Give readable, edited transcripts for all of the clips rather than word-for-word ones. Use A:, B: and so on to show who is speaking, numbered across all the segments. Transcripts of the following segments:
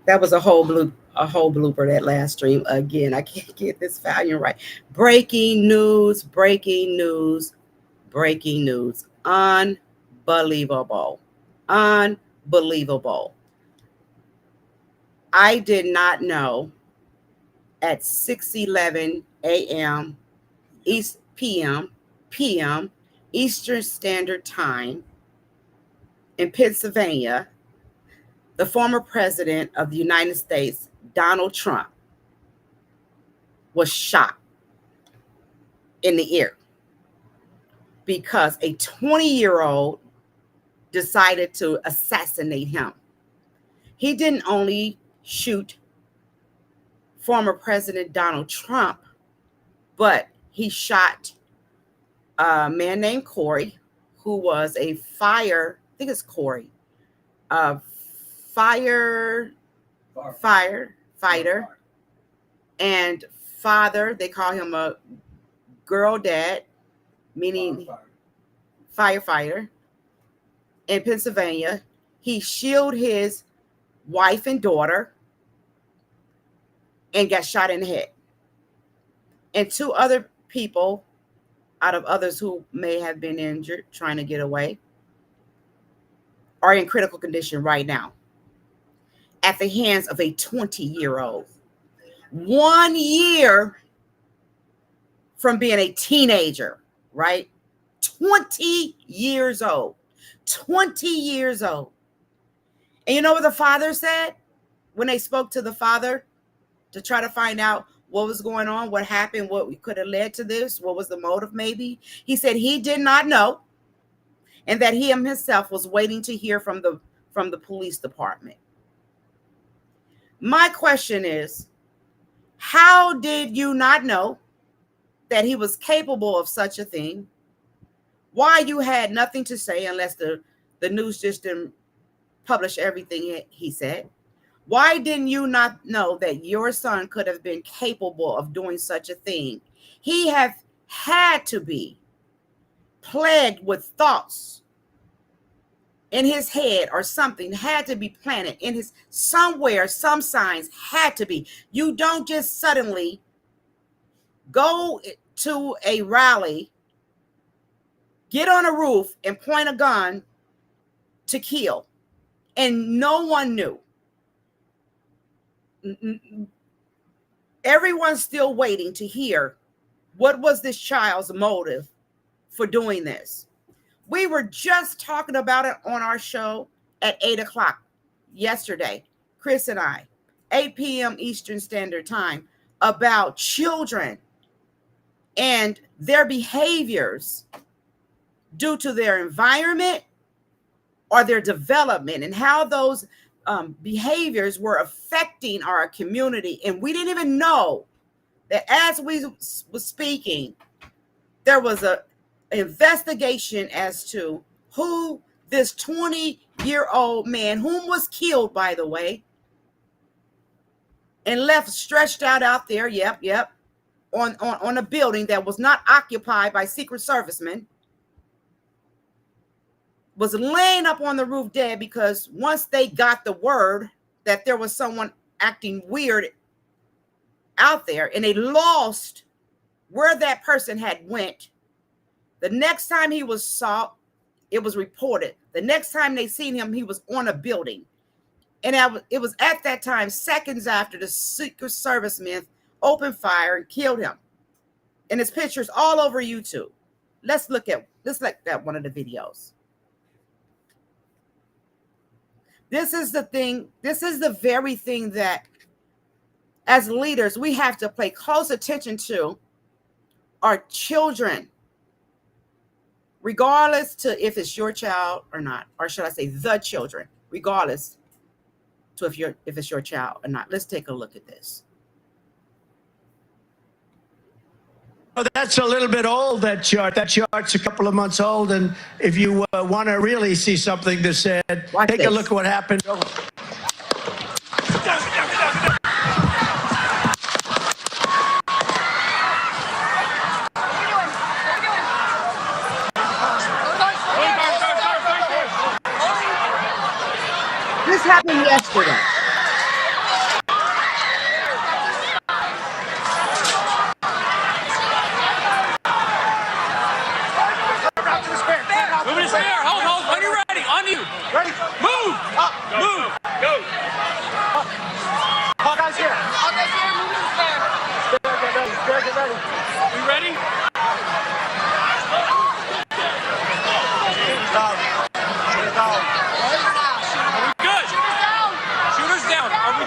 A: That was a whole blooper that last stream. Again, I can't get this volume right. Breaking news, breaking news, breaking news. Unbelievable. Unbelievable. I did not know at 6:11 a.m. East PM Eastern Standard Time in Pennsylvania, the former president of the United States, Donald Trump, was shot in the ear because a 20-year-old decided to assassinate him. He didn't only shoot former President Donald Trump, but he shot a man named Corey, who was a I think it's Corey, a fire, firefighter and father. They call him a girl dad, meaning firefighter in Pennsylvania. He shielded his wife and daughter and got shot in the head. And two other people, out of others who may have been injured trying to get away, are in critical condition right now at the hands of a 20-year-old. 1 year from being a teenager, right? 20 years old. 20 years old. And you know what the father said when they spoke to the father to try to find out what was going on, what happened, what could have led to this, what was the motive maybe? He said he did not know, and that he himself was waiting to hear from the police department. My question is, how did you not know that he was capable of such a thing? Why you had nothing to say unless the news just didn't publish everything he said? Why didn't you not know that your son could have been capable of doing such a thing? He had to be plagued with thoughts in his head, or something had to be planted in his somewhere. Some signs had to be. You don't just suddenly go to a rally, get on a roof and point a gun to kill, and no one knew. Everyone's still waiting to hear what was this child's motive for doing this. We were just talking about it on our show at 8 o'clock yesterday, Chris and I, 8 p.m. Eastern Standard Time, about children and their behaviors due to their environment or their development, and how those behaviors were affecting our community. And we didn't even know that as we was speaking, there was a investigation as to who this 20-year-old man, whom was killed, by the way, and left stretched out there, on a building that was not occupied by Secret Servicemen, was laying up on the roof dead, because once they got the word that there was someone acting weird out there and they lost where that person had went, the next time he was saw, it was reported. The next time they seen him, he was on a building. And it was at that time, seconds after, the Secret Servicemen opened fire and killed him. And his pictures all over YouTube. Let's look at one of the videos. This is the thing. This is the very thing that, as leaders, we have to pay close attention to our children, regardless to if it's your child or not, or should I say the children, regardless to if it's your child or not. Let's take a look at this.
B: Oh, that's a little bit old, that chart. That chart's a couple of months old. And if you want to really see something that said, take a look at what happened.
A: This happened yesterday.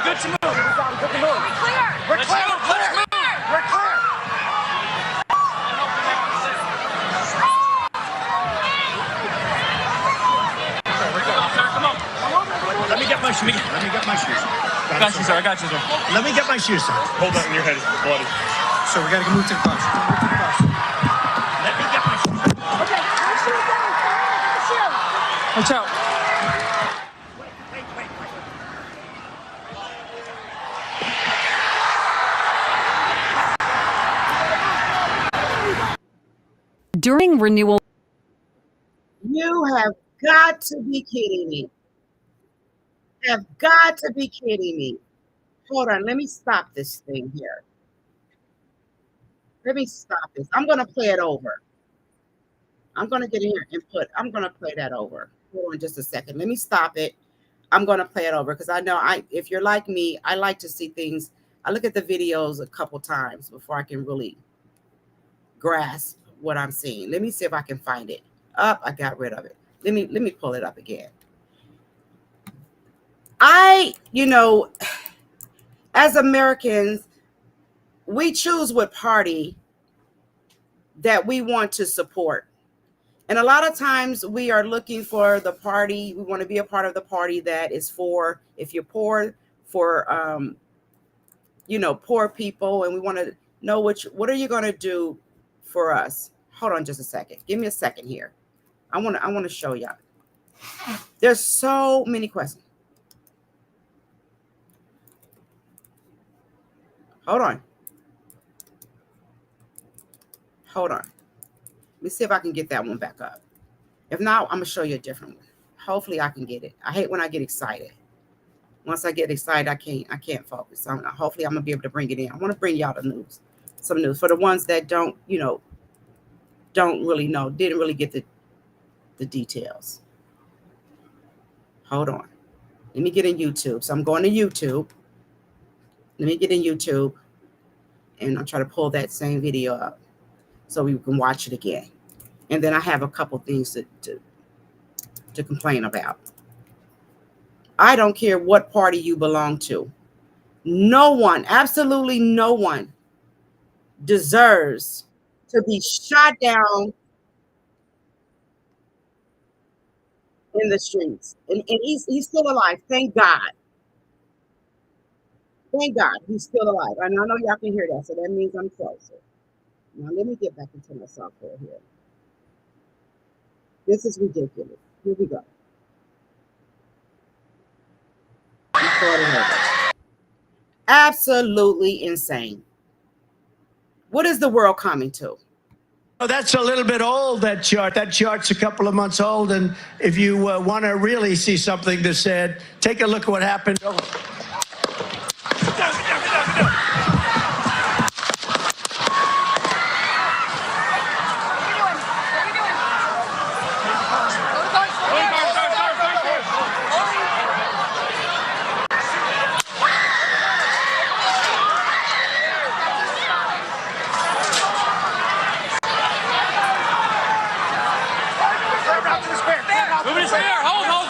C: good to move. We're clear. We're clear. Let's move. We're clear. Come on.
B: Let me get my shoes. Let me get my shoes.
C: I got you, sir. I got you, sir.
B: Let me get my shoes, sir.
C: Hold that in your head. It's bloody.
D: So we gotta move to the bus.
B: Let me get my shoes.
E: Okay, put your shoes down. Put your shoes.
C: Watch out.
F: During renewal.
A: You have got to be kidding me. Have got to be kidding me. Hold on, let me stop this thing here. Let me stop this. I'm going to play it over. I'm going to get in here and I'm going to play that over. Hold on just a second. Let me stop it. I'm going to play it over because I know if you're like me, I like to see things. I look at the videos a couple times before I can really grasp what I'm seeing. Let me see if I can find it. I got rid of it. Let me pull it up again. As Americans, we choose what party that we want to support. And a lot of times we are looking for the party. We want to be a part of the party that is for, if you're poor, for, poor people. And we want to know what are you going to do for us? Hold on just a second. Give me a second here. I want to show y'all. There's so many questions. Hold on. Let me see if I can get that one back up. If not, I'm going to show you a different one. Hopefully I can get it. I hate when I get excited. Once I get excited, I can't focus. So hopefully I'm going to be able to bring it in. I want to bring y'all the news. Some news for the ones that don't really know, didn't really get the details. Hold on. Let me get in YouTube. So I'm going to YouTube. Let me get in YouTube and I'll try to pull that same video up so we can watch it again. And then I have a couple things to complain about. I don't care what party you belong to. No one, absolutely no one deserves to be shot down in the streets. And he's still alive. Thank God. Thank God he's still alive. And I know y'all can hear that, so that means I'm closer. Now let me get back into my software here. This is ridiculous. Here we go. Absolutely insane. What is the world coming to?
B: Oh, that's a little bit old, that chart. That chart's a couple of months old. And if you want to really see something that's said, take a look at what happened.
C: Hold.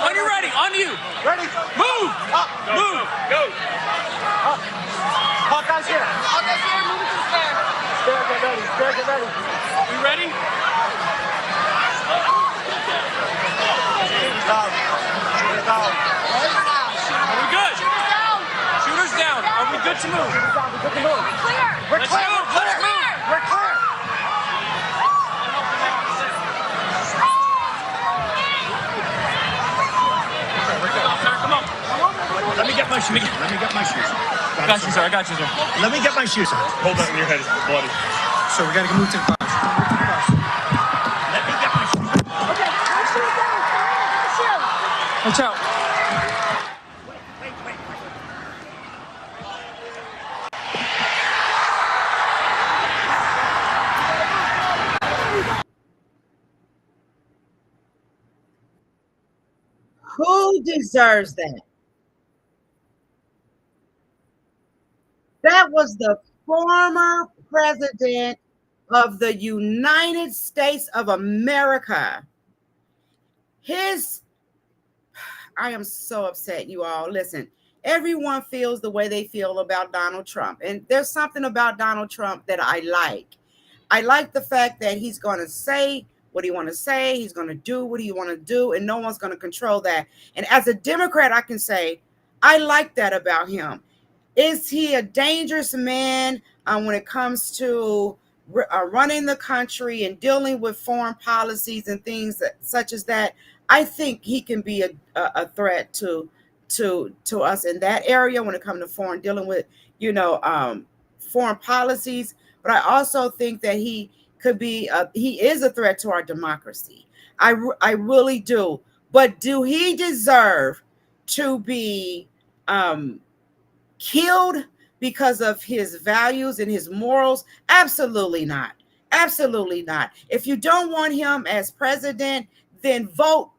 C: When you're ready, on you. Ready? Move. Up. Move. Go. Up. Hawkeye's here. Hawkeye's here. Move to the stair. Stair, get ready. Stair, get ready. You ready? Down. Are we good? Shooters down. Are we good to move? We're good to move. We're clear. Let's move. Let's move. We're clear.
B: Let me get my shoes. Let me get my shoes.
C: I got you, sir. I got you, sir.
B: Let me get my shoes.
C: Hold that in your head. It's bloody.
D: So we gotta move to the bus.
B: Let me get my shoes.
E: Okay, put your shoes down. Put your shoes.
C: Watch out.
A: Who deserves that? That was the former president of the United States of America. I am so upset, you all. Listen, Everyone feels the way they feel about Donald Trump. And there's something about Donald Trump that I like. I like the fact that he's going to say what he want to say. He's going to do what he want to do, and no one's going to control that. And as a Democrat, I can say I like that about him. Is he a dangerous man when it comes to running the country and dealing with foreign policies and things such as that? I think he can be a threat to us in that area when it comes to dealing with foreign policies. But I also think that he could be he is a threat to our democracy. I really do. But do he deserve to be killed because of his values and his morals? Absolutely not. Absolutely not. If you don't want him as president, then vote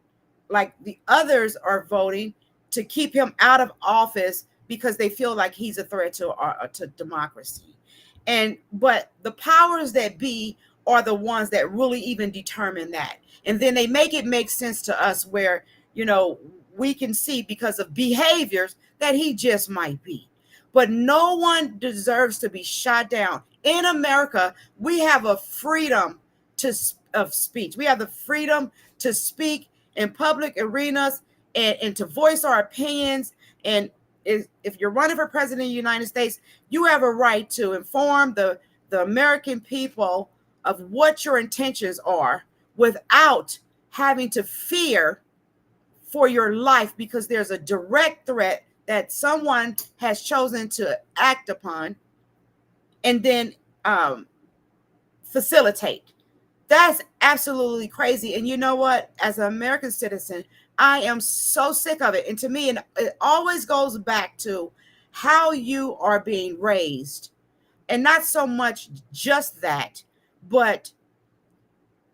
A: like the others are voting to keep him out of office because they feel like he's a threat to democracy. But the powers that be are the ones that really even determine that. And then they make it make sense to us where, we can see because of behaviors that he just might be. But no one deserves to be shot down. In America, we have a freedom of speech. We have the freedom to speak in public arenas and to voice our opinions. And if you're running for president of the United States, you have a right to inform the American people of what your intentions are without having to fear for your life because there's a direct threat that someone has chosen to act upon and then facilitate. That's absolutely crazy. And you know what? As an American citizen, I am so sick of it. And to me, it always goes back to how you are being raised. And not so much just that, but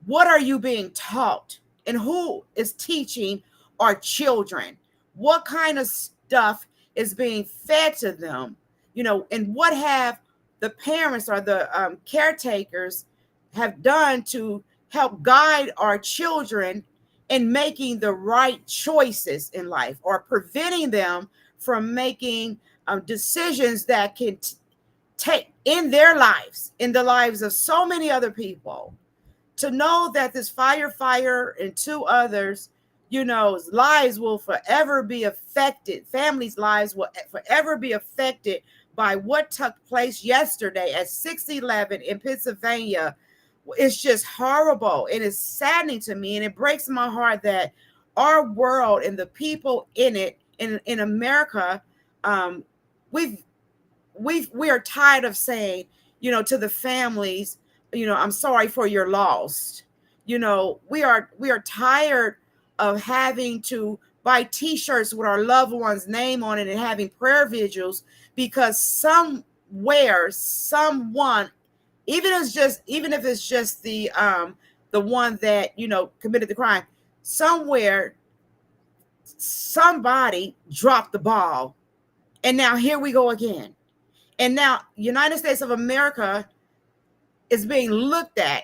A: what are you being taught? And who is teaching our children? What kind of stuff is being fed to them? And what have the parents or the caretakers have done to help guide our children in making the right choices in life, or preventing them from making decisions that can take in their lives, in the lives of so many other people. To know that this firefighter and two others, lives will forever be affected. Families' lives will forever be affected by what took place yesterday at 611 in Pennsylvania. It's just horrible. It is saddening to me, and it breaks my heart that our world and the people in it, in America, we are tired of saying, to the families, I'm sorry for your loss. We are tired of having to buy T-shirts with our loved one's name on it and having prayer vigils because somewhere, someone, even if it's just the one that committed the crime, somewhere somebody dropped the ball, and now here we go again. And now United States of America is being looked at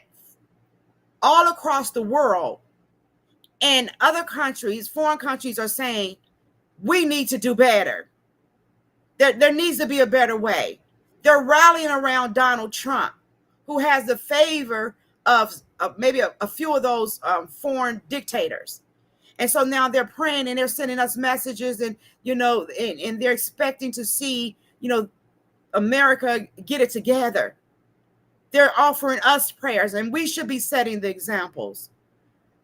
A: all across the world, and other countries, foreign countries, are saying we need to do better. There needs to be a better way. They're rallying around Donald Trump, who has the favor of maybe a few of those foreign dictators. And so now they're praying and they're sending us messages, and and they're expecting to see America get it together. They're offering us prayers, and we should be setting the examples.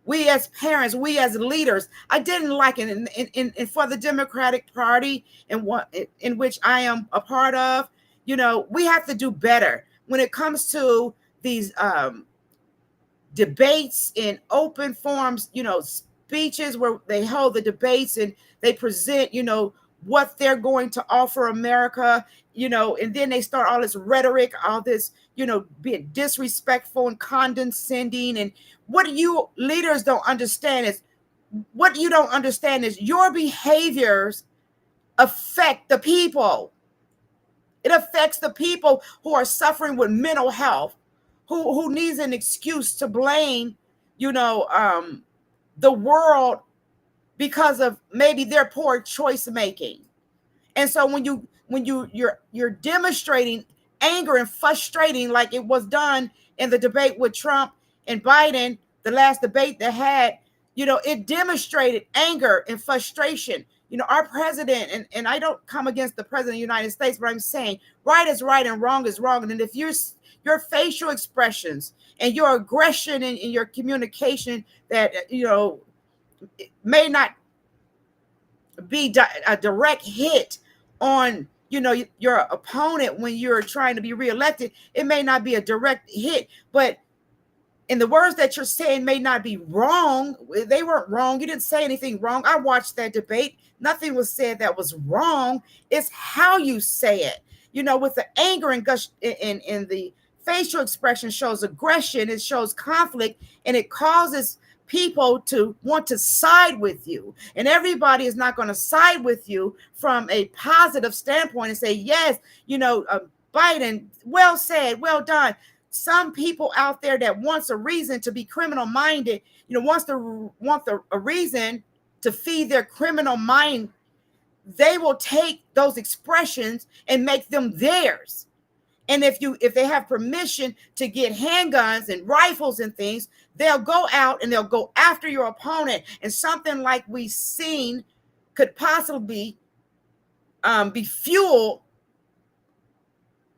A: We as parents, we as leaders. I didn't like it in for the Democratic Party, in which I am a part of. We have to do better when it comes to these debates in open forums. Speeches where they hold the debates and they present, what they're going to offer America, and then they start all this rhetoric, all this, being disrespectful and condescending. And what you leaders don't understand is your behaviors affect the people. It affects the people who are suffering with mental health, who needs an excuse to blame, the world because of maybe their poor choice making. And so you're demonstrating anger and frustrating, like it was done in the debate with Trump and Biden, the last debate they had, it demonstrated anger and frustration. Our president, and I don't come against the president of the United States, but I'm saying right is right and wrong is wrong. And if your facial expressions and your aggression and your communication that, may not be a direct hit on, your opponent when you're trying to be reelected, it may not be a direct hit, but and the words that you're saying may not be wrong. They weren't wrong. You didn't say anything wrong. I watched that debate. Nothing was said that was wrong. It's how you say it. With the anger and gush in the facial expression shows aggression, it shows conflict, and it causes people to want to side with you. And everybody is not going to side with you from a positive standpoint and say, yes, Biden, well said, well done. Some people out there that wants a reason to be criminal minded, want a reason to feed their criminal mind, they will take those expressions and make them theirs. And if they have permission to get handguns and rifles and things, they'll go out and they'll go after your opponent. And something like we've seen could possibly be fueled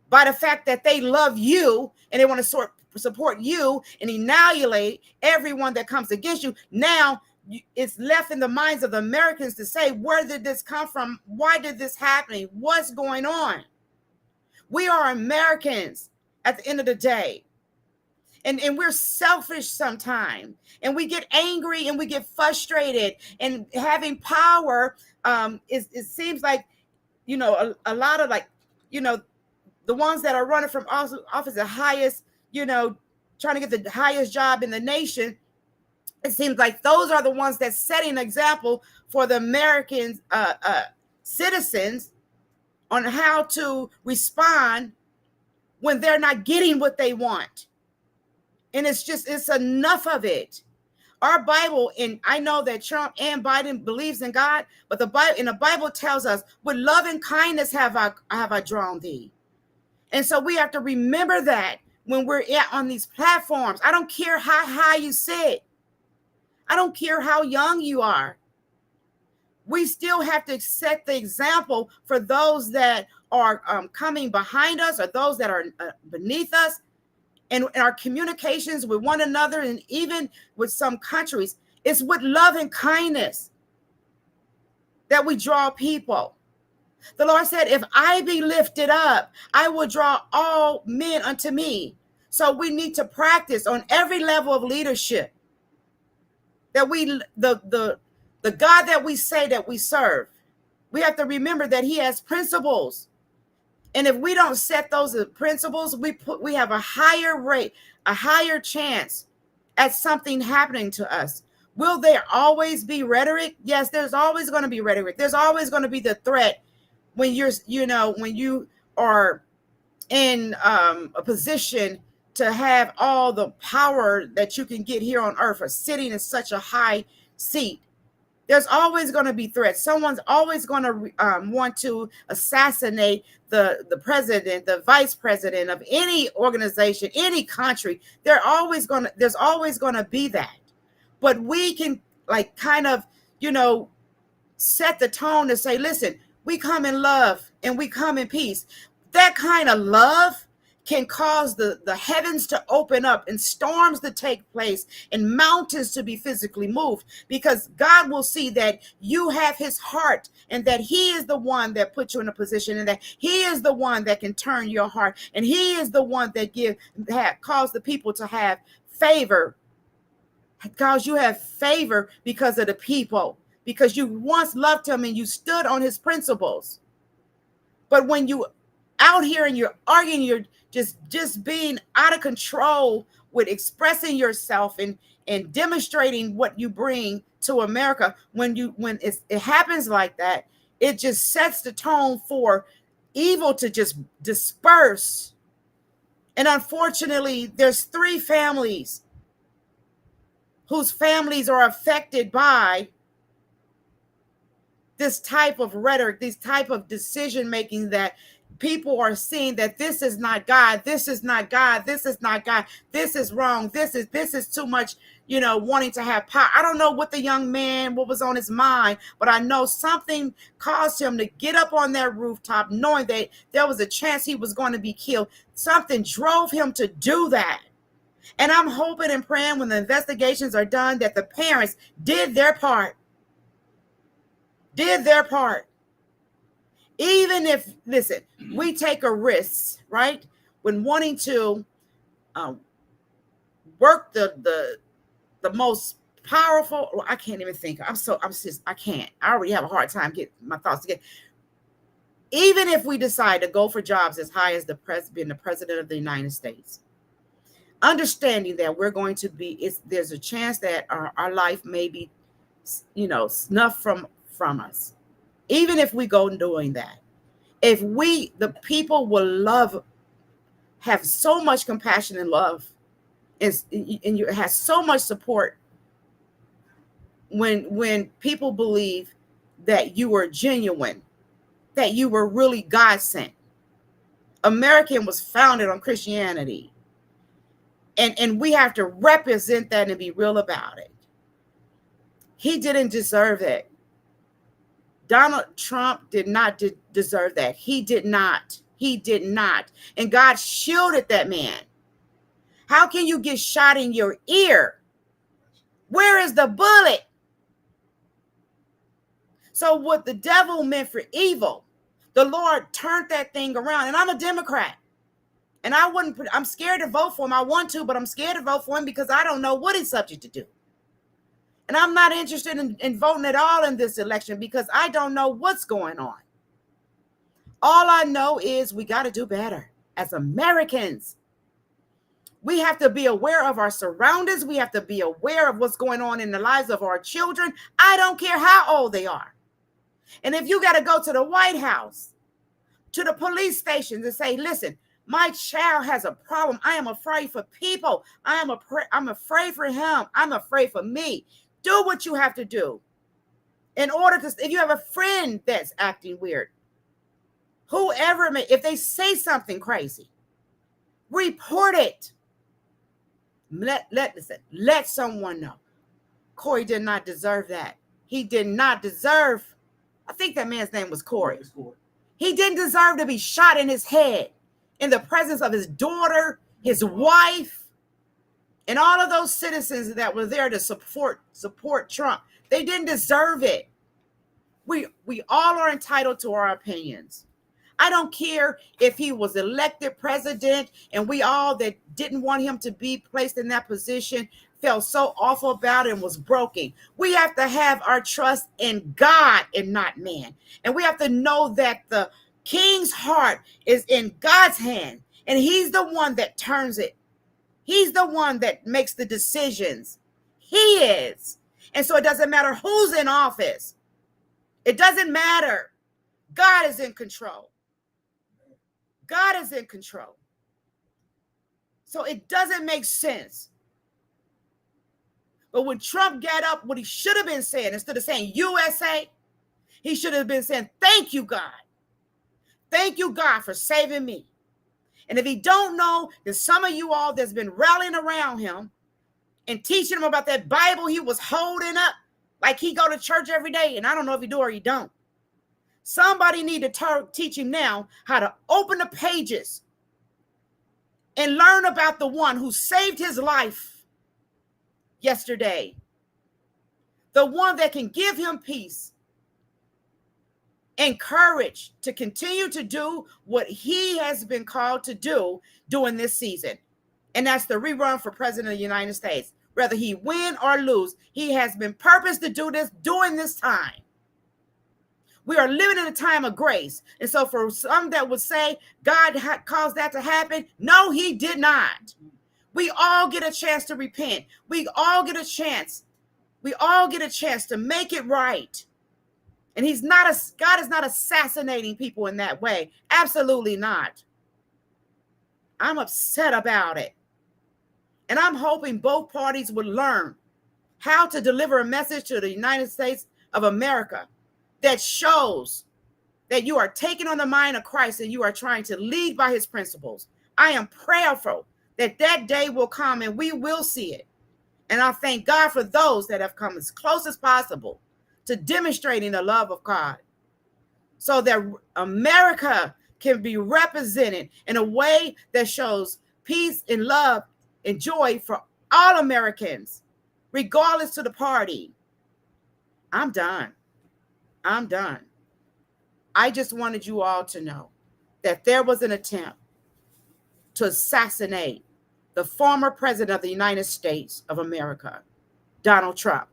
A: by the fact that they love you and they want to support you and annihilate everyone that comes against you. Now it's left in the minds of the Americans to say, where did this come from? Why did this happen? What's going on? We are Americans at the end of the day. And we're selfish sometimes. And we get angry and we get frustrated. And having power, it seems like, a lot of the ones that are running from office the highest, trying to get the highest job in the nation, it seems like those are the ones that setting an example for the American citizens on how to respond when they're not getting what they want. And it's enough of it. Our Bible, and I know that Trump and Biden believes in God, but the Bible tells us, with love and kindness have I drawn thee. And so we have to remember that when we're on these platforms. I don't care how high you sit. I don't care how young you are. We still have to set the example for those that are coming behind us or those that are beneath us. And our communications with one another and even with some countries, it's with love and kindness that we draw people. The Lord said, if I be lifted up, I will draw all men unto me. So we need to practice on every level of leadership that the God that we say that we serve, we have to remember that he has principles. And if we don't set those principles, we have a higher rate, a higher chance at something happening to us. Will there always be rhetoric? Yes, there's always going to be rhetoric. There's always going to be the threat when when you are in a position to have all the power that you can get here on earth or sitting in such a high seat. There's always going to be threats. Someone's always going to want to assassinate the president, the vice president of any organization, any country. There's always going to be that. But we can set the tone to say, listen, we come in love and we come in peace. That kind of love can cause the heavens to open up and storms to take place and mountains to be physically moved, because God will see that you have his heart and that he is the one that put you in a position and that he is the one that can turn your heart, and he is the one that cause the people to have favor, because you have favor because of the people, because you once loved him and you stood on his principles. But when you out here and you're arguing, you're just being out of control with expressing yourself and demonstrating what you bring to America. When it happens like that, it just sets the tone for evil to just disperse. And unfortunately, there's 3 families whose families are affected by this type of rhetoric, this type of decision making that people are seeing that this is not God, this is not God, this is not God, this is wrong, this is too much, wanting to have power. I don't know what the young man, what was on his mind, but I know something caused him to get up on that rooftop knowing that there was a chance he was going to be killed. Something drove him to do that. And I'm hoping and praying when the investigations are done that the parents did their part. Even if, listen, we take a risk, right? When wanting to work the most powerful, I can't even think. I can't. I already have a hard time getting my thoughts together. Even if we decide to go for jobs as high as being the president of the United States, understanding that we're going to be, there's a chance that our life may be, snuffed from us. Even if we go doing that, if the people will have so much compassion and love, and you have so much support when people believe that you were genuine, that you were really God sent. American was founded on Christianity. And we have to represent that and be real about it. He didn't deserve it. Donald Trump did not deserve that. He did not. And God shielded that man. How can you get shot in your ear? Where is the bullet? So what the devil meant for evil, the Lord turned that thing around. And I'm a Democrat. And I'm scared to vote for him. I want to, but I'm scared to vote for him because I don't know what he's subject to do. And I'm not interested in voting at all in this election because I don't know what's going on. All I know is we got to do better as Americans. We have to be aware of our surroundings. We have to be aware of what's going on in the lives of our children. I don't care how old they are. And if you got to go to the White House, to the police stations and say, listen, my child has a problem. I am afraid for people. I'm afraid for him. I'm afraid for me. Do what you have to do in order to, if you have a friend that's acting weird, if they say something crazy, report it. Let someone know. Corey did not deserve that. He did not deserve, I think that man's name was Corey. He didn't deserve to be shot in his head in the presence of his daughter, his wife, and all of those citizens that were there to support Trump. They didn't deserve it. We all are entitled to our opinions. I don't care if he was elected president and we all that didn't want him to be placed in that position felt so awful about it and was broken. We have to have our trust in God and not man. And we have to know that the king's heart is in God's hand and he's the one that turns it. He's the one that makes the decisions. He is. And so it doesn't matter who's in office. It doesn't matter. God is in control. God is in control. So it doesn't make sense. But when Trump got up, what he should have been saying, instead of saying USA, he should have been saying, thank you, God. Thank you, God, for saving me. And if he don't know, then some of you all that's been rallying around him and teaching him about that Bible he was holding up, like he go to church every day, and I don't know if he do or he don't. Somebody need to teach him now how to open the pages and learn about the one who saved his life yesterday. The one that can give him peace and courage to continue to do what he has been called to do during this season. And that's the rerun for president of the United States. Whether he win or lose, he has been purposed to do this during this time. We are living in a time of grace. And so for some that would say God caused that to happen, no, he did not. We all get a chance to repent. We all get a chance. We all get a chance to make it right. And God is not assassinating people in that way. Absolutely not. I'm upset about it. And I'm hoping both parties would learn how to deliver a message to the United States of America that shows that you are taking on the mind of Christ and you are trying to lead by his principles. I am prayerful that that day will come and we will see it. And I thank God for those that have come as close as possible to demonstrating the love of God so that America can be represented in a way that shows peace and love and joy for all Americans, regardless to the party. I'm done. I'm done. I just wanted you all to know that there was an attempt to assassinate the former president of the United States of America, Donald Trump,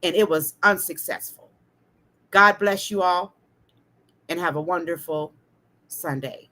A: and it was unsuccessful. God bless you all and have a wonderful Sunday.